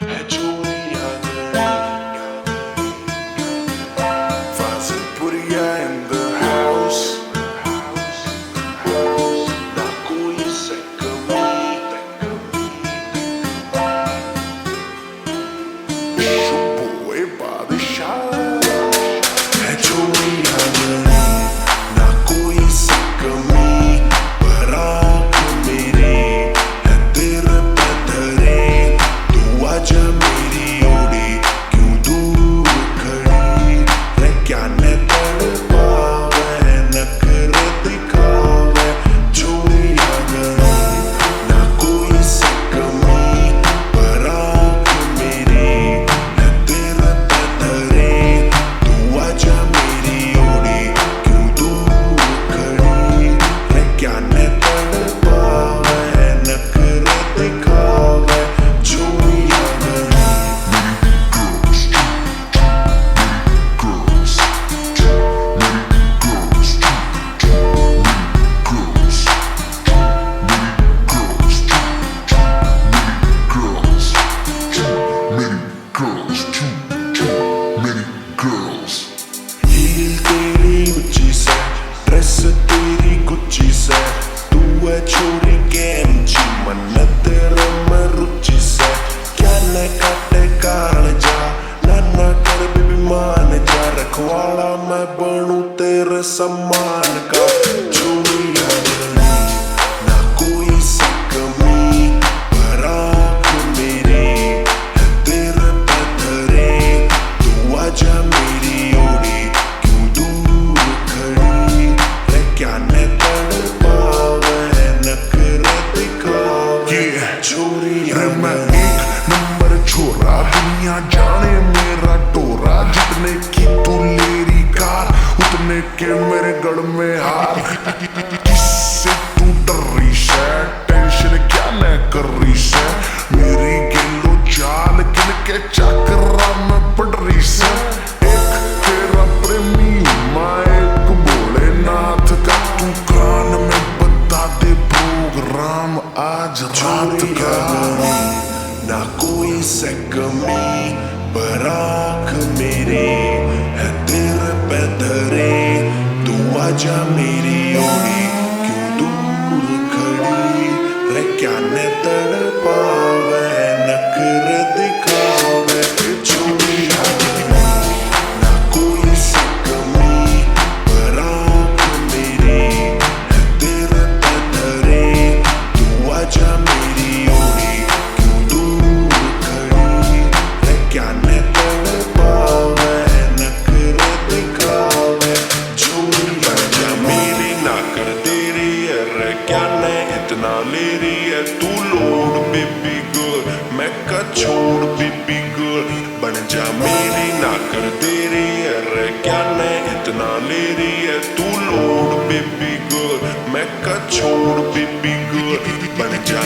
है चोरियां Fazilpuria in the house ना कोई से कमी Shumboy बादशाह है चोरियां ना कोई से कमी बराक मेरे है तेरे पत्थरे तू आजा मेरी ओड़ी क्यों दूर खड़ी रे क्या ने तड़पावे नखरे दिखावे चोरियां ना कोई से कमी बराक मेरे है तेरे पत्थरे तू आजा मेरी ओड़ी क्यों दूर खड़ी रे क्या ने तड़पावे नखरे दिखावे चोरियां हील तेरी ऊंची से ड्रेस तेरी गुच्ची से तू है छोरी गेमची मन तेरे में रुचि से क्या न काटे काल जा ना कर बेबी मान जा रखवाड़ा मैं बनूं तेरे सम्मान का चोरियां ना कोई से कमी बराक मेरे है तेरे पत्थरे तू आजा मेरी ओड़ी क्यों दूर खड़ी रे क्या ने तड़पावे नखरे दिखावे चोरियां रे मैं एक नंबर छोरा दुनिया जाने मेरा टोरा जितने की तू लेरी कार उतने के मेरे गढ़ में हार किससे तू डर रही है टेंशन क्या न कर रही है मेरी गेलो चाल किन के चक्रा में पड़ रही है एक तेरा प्रेमी मैं एक भोलेनाथ का तू कान में बता दे प्रोग्राम आज रात का ना कोई से कमी बराक मेरे है तेरे पत्थरे तू आजा मेरी ओड़ी क्यों दूर खड़ी रे क्या ने तड़पावे नखरे दिखावे चोरियां ना कोई से कमी बराक मेरे है तेरे पत्थरे तू आजा मेरी ओड़ी क्यों दूर खड़ी रे क्या ने तड़पावे नखरे दिखावे चोरियां जा मेरी ना कर तेरी है रे क्या ने इतना ले रही है तू लोड बेबी गर्ल मैं का छोड़ बेबी गर्ल बन जा मेरी ना कर तेरी है रे क्या ने इतना ले रही है तू लोड बेबी गर्ल मैं का छोड़ बेबी गर्ल बन जा